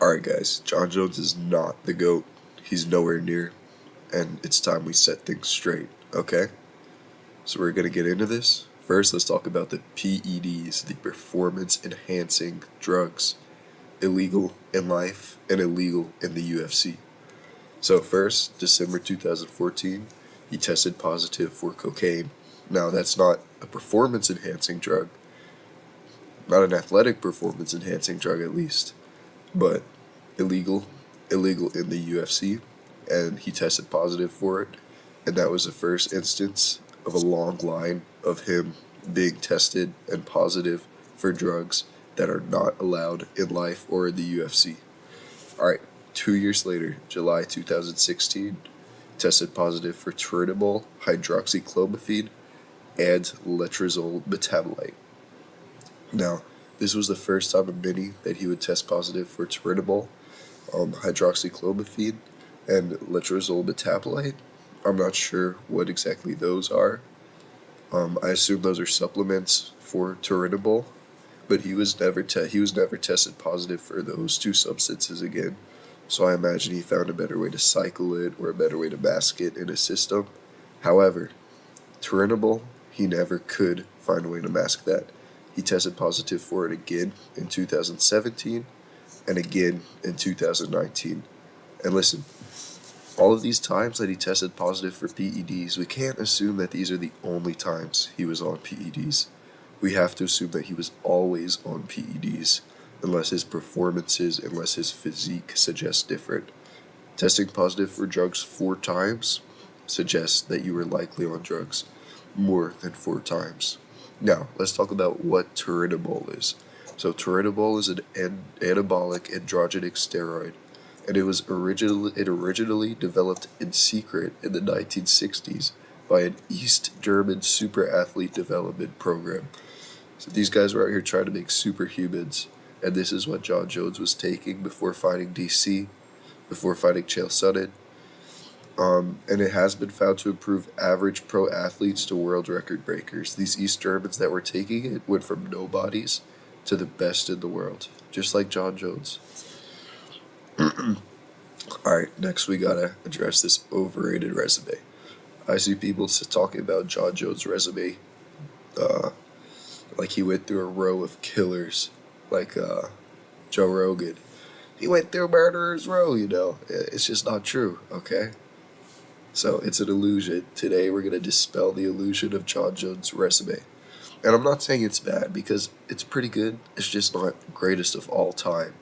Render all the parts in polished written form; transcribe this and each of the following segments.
Alright, guys, Jon Jones is not the GOAT. He's nowhere near, and it's time we set things straight, okay? So we're gonna get into this. First, let's talk about the PEDs, the performance enhancing drugs, illegal in life and illegal in the UFC. So, first, December 2014, he tested positive for cocaine. Now, that's not a performance enhancing drug, not an athletic performance enhancing drug at least, but illegal, illegal in the UFC, and he tested positive for it, and that was the first instance of a long line of him being tested and positive for drugs that are not allowed in life or in the UFC. Alright, 2 years later, July 2016, tested positive for trinidol, hydroxychloroquine, and letrozole metabolite. Now, this was the first time in many that he would test positive for trinidol, hydroxychloroquine, and letrozole metabolite. I'm not sure what exactly those are. I assume those are supplements for trinidol, but he was never tested positive for those two substances again. So I imagine he found a better way to cycle it or a better way to mask it in his system. However, trinidol, he never could find a way to mask that. He tested positive for it again in 2017 and again in 2019. And listen, all of these times that he tested positive for PEDs, we can't assume that these are the only times he was on PEDs. We have to assume that he was always on PEDs, unless his performances, unless his physique suggests different. Testing positive for drugs 4 times suggests that you were likely on drugs more than 4 times. Now, let's talk about what trinidol is. So, trinidol is an anabolic androgenic steroid, and it originally developed in secret in the 1960s by an East German super athlete development program. So these guys were out here trying to make superhumans, and this is what Jon Jones was taking before fighting DC, before fighting Chael Sonnen. And it has been found to improve average pro athletes to world record breakers. These East Germans that were taking it went from nobodies to the best in the world, just like Jon Jones. Alright, next we gotta address this overrated resume. I see people talking about Jon Jones' resume like he went through a row of killers, like Joe Rogan. He went through murderer's row, It's just not true, okay? So it's an illusion. Today we're going to dispel the illusion of Jon Jones' resume. And I'm not saying it's bad, because it's pretty good. It's just not greatest of all time,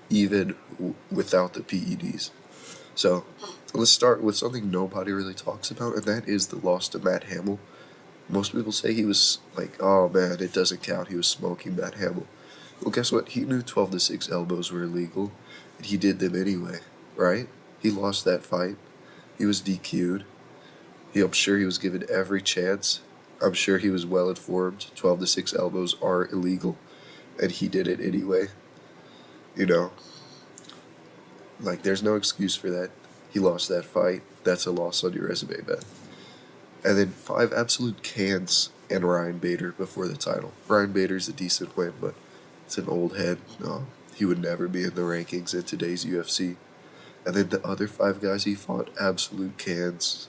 even without the PEDs. So let's start with something nobody really talks about, and that is the loss to Matt Hamill. Most people say he was like, oh man, it doesn't count, he was smoking Matt Hamill. Well, guess what? He knew 12-6 elbows were illegal, and he did them anyway, right? He lost that fight. He was DQ'd. I'm sure he was given every chance. I'm sure he was well informed. 12-6 elbows are illegal, and he did it anyway. Like, there's no excuse for that. He lost that fight. That's a loss on your resume, man. And then 5 absolute cans and Ryan Bader before the title. Ryan Bader's a decent win, but it's an old head. He would never be in the rankings in today's UFC. And then the other 5 guys he fought, absolute cans.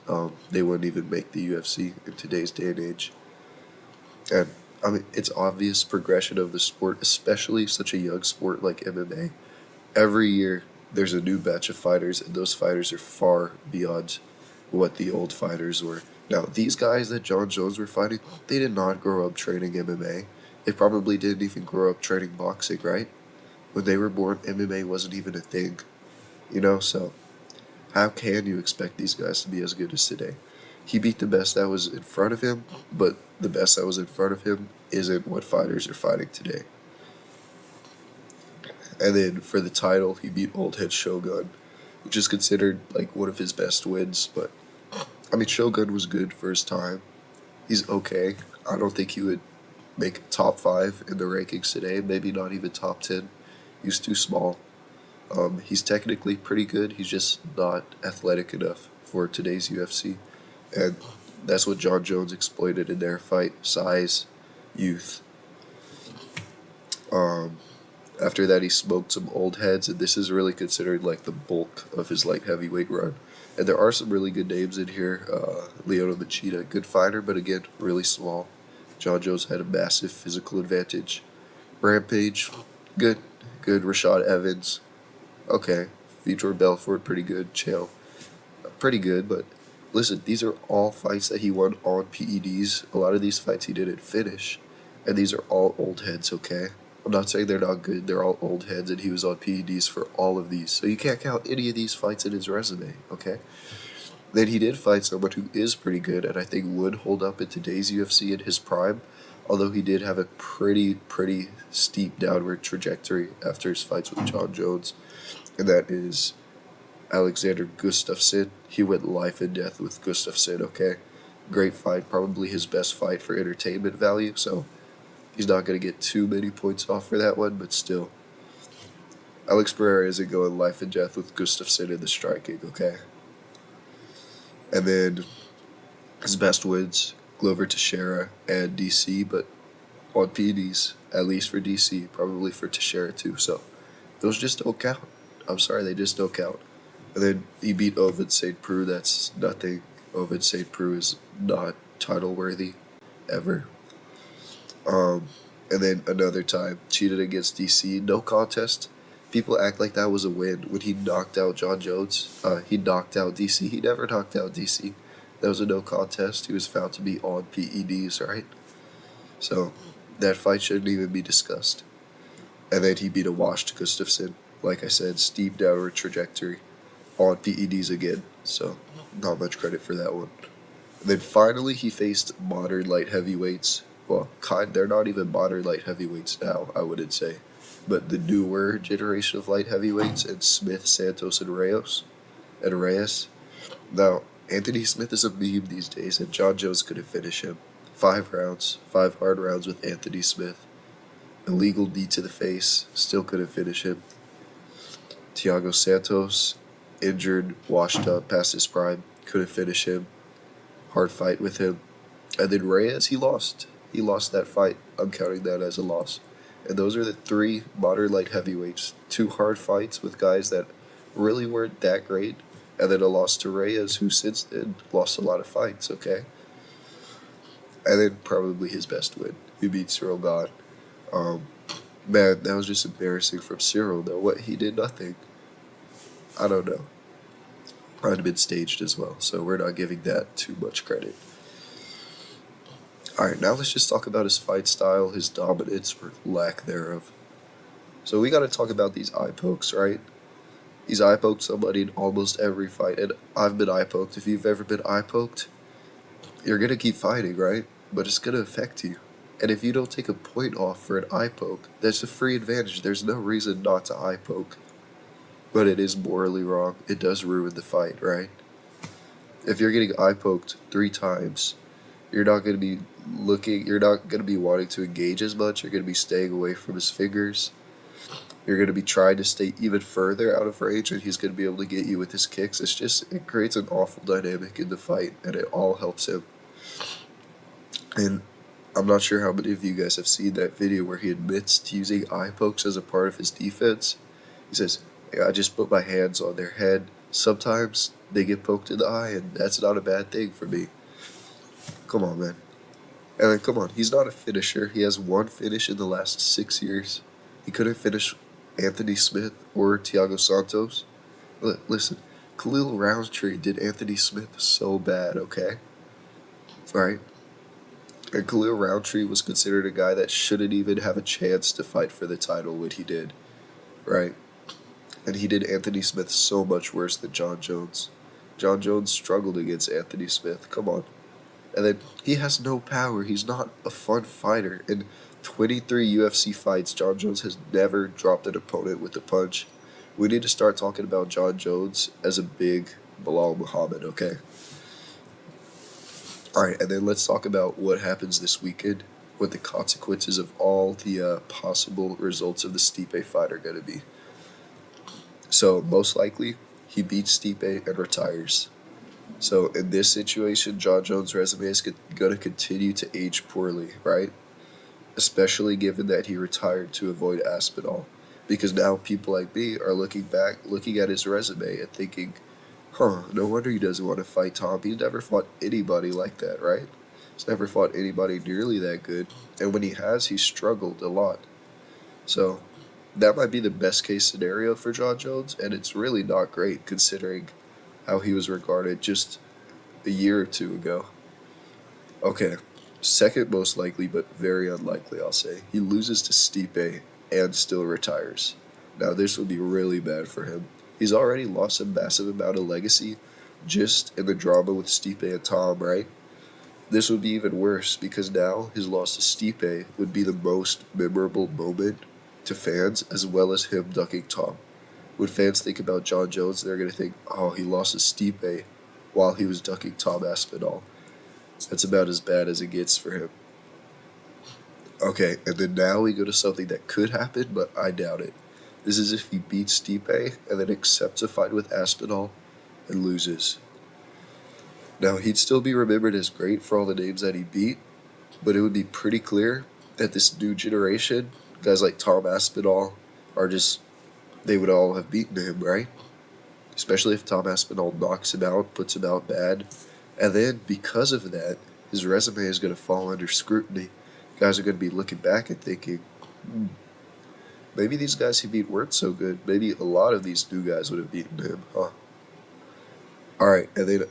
They wouldn't even make the UFC in today's day and age. And, I mean, it's obvious progression of the sport, especially such a young sport like MMA. Every year, there's a new batch of fighters, and those fighters are far beyond what the old fighters were. Now, these guys that Jon Jones were fighting, they did not grow up training MMA. They probably didn't even grow up training boxing, right? When they were born, MMA wasn't even a thing. So how can you expect these guys to be as good as today? He beat the best that was in front of him, but the best that was in front of him isn't what fighters are fighting today. And then for the title, he beat Old Head Shogun, which is considered like one of his best wins. But I mean, Shogun was good for his time. He's okay. I don't think he would make top 5 in the rankings today. Maybe not even top 10. He's too small. He's technically pretty good. He's just not athletic enough for today's UFC. And that's what Jon Jones exploited in their fight. Size, youth. After that, he smoked some old heads, and this is really considered like the bulk of his light heavyweight run. And there are some really good names in here. Lyoto Machida, good fighter, but again, really small. Jon Jones had a massive physical advantage. Rampage, good. Good. Rashad Evans, okay. Vitor Belfort, pretty good. Chael, pretty good, but listen, these are all fights that he won on PEDs. A lot of these fights he didn't finish, and these are all old heads, okay? I'm not saying they're not good, they're all old heads, and he was on PEDs for all of these, so you can't count any of these fights in his resume, okay? Then he did fight someone who is pretty good, and I think would hold up in today's UFC in his prime, although he did have a pretty steep downward trajectory after his fights with Jon Jones, and that is Alexander Gustafsson. He went life and death with Gustafsson, okay? Great fight, probably his best fight for entertainment value, so he's not going to get too many points off for that one, but still. Alex Pereira isn't going life and death with Gustafsson in the striking, okay? And then his best wins, Glover Teixeira and DC, but on PEDs, at least for DC, probably for Teixeira too, so those just don't count. I'm sorry, they just don't count. And then he beat Ovid St. Preux. That's nothing. Ovid St. Preux is not title worthy, ever. And then another time, cheated against DC, no contest. People act like that was a win when he knocked out Jon Jones. He knocked out DC. He never knocked out DC. That was a no contest. He was found to be on PEDs, right? So that fight shouldn't even be discussed. And then he beat a washed Gustafsson. Like I said, steep downward trajectory on PEDs again, so not much credit for that one. And then finally, he faced modern light heavyweights. Well, they're not even modern light heavyweights now, I wouldn't say, but the newer generation of light heavyweights, and Smith, Santos, and Reyes. Now, Anthony Smith is a meme these days, and Jon Jones couldn't finish him. 5 rounds, 5 hard rounds with Anthony Smith. Illegal knee to the face, still couldn't finish him. Thiago Santos, injured, washed up, past his prime, couldn't finish him. Hard fight with him. And then Reyes, he lost. He lost that fight. I'm counting that as a loss. And those are the 3 modern light heavyweights. 2 hard fights with guys that really weren't that great. And then a loss to Reyes, who since then lost a lot of fights, okay? And then probably his best win. He beat Cyril Gane. Man, that was just embarrassing from Cyril, though. What, he did nothing. I don't know. Might have been staged as well, so we're not giving that too much credit. Alright, now let's just talk about his fight style, his dominance, or lack thereof. So we gotta talk about these eye pokes, right? He's eye poked somebody in almost every fight, and I've been eye poked. If you've ever been eye poked, you're gonna keep fighting, right? But it's gonna affect you. And if you don't take a point off for an eye poke, that's a free advantage. There's no reason not to eye poke. But it is morally wrong. It does ruin the fight, right? If you're getting eye poked 3 times, you're not going to be you're not going to be wanting to engage as much. You're going to be staying away from his fingers. You're going to be trying to stay even further out of range, and he's going to be able to get you with his kicks. It creates an awful dynamic in the fight, and it all helps him. And I'm not sure how many of you guys have seen that video where he admits to using eye pokes as a part of his defense. He says, I just put my hands on their head. Sometimes they get poked in the eye, and that's not a bad thing for me. Come on, man. And then, come on, he's not a finisher. He has 1 finish in the last 6 years. He couldn't finish Anthony Smith or Thiago Santos. Listen, Khalil Roundtree did Anthony Smith so bad, okay? Alright? And Khalil Roundtree was considered a guy that shouldn't even have a chance to fight for the title when he did, right? And he did Anthony Smith so much worse than Jon Jones. Jon Jones struggled against Anthony Smith. Come on. And then he has no power. He's not a fun fighter. In 23 UFC fights, Jon Jones has never dropped an opponent with a punch. We need to start talking about Jon Jones as a big Bilal Muhammad, okay? Alright, and then let's talk about what happens this weekend, what the consequences of all the possible results of the Stipe fight are going to be. So, most likely, he beats Stipe and retires. So, in this situation, Jon Jones' resume is going to continue to age poorly, right? Especially given that he retired to avoid Aspinall. Because now people like me are looking back, looking at his resume and thinking, huh, no wonder he doesn't want to fight Tom. He's never fought anybody like that, right? He's never fought anybody nearly that good. And when he has, he's struggled a lot. So that might be the best case scenario for Jon Jones, and it's really not great considering how he was regarded just a year or two ago. Okay, second most likely, but very unlikely, I'll say. He loses to Stipe and still retires. Now, this would be really bad for him. He's already lost a massive amount of legacy just in the drama with Stipe and Tom, right? This would be even worse because now his loss to Stipe would be the most memorable moment to fans as well as him ducking Tom. When fans think about Jon Jones, they're going to think, oh, he lost to Stipe while he was ducking Tom Aspinall. That's about as bad as it gets for him. Okay, and then now we go to something that could happen, but I doubt it. This is if he beats Stipe and then accepts a fight with Aspinall and loses. Now, he'd still be remembered as great for all the names that he beat, but it would be pretty clear that this new generation, guys like Tom Aspinall, are just, they would all have beaten him, right? Especially if Tom Aspinall knocks him out, puts him out bad. And then, because of that, his resume is going to fall under scrutiny. Guys are going to be looking back and thinking, maybe these guys he beat weren't so good. Maybe a lot of these new guys would have beaten him, huh? Alright, and then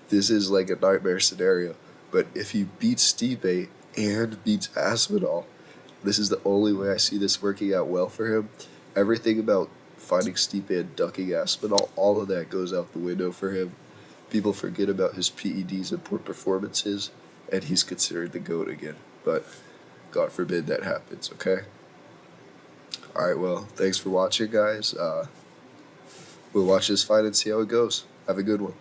this is like a nightmare scenario. But if he beats Stipe and beats Aspinall, this is the only way I see this working out well for him. Everything about fighting Stipe and ducking Aspinall, all of that goes out the window for him. People forget about his PEDs and poor performances, and he's considered the GOAT again. But God forbid that happens, okay? Alright, well, thanks for watching, guys. We'll watch this fight and see how it goes. Have a good one.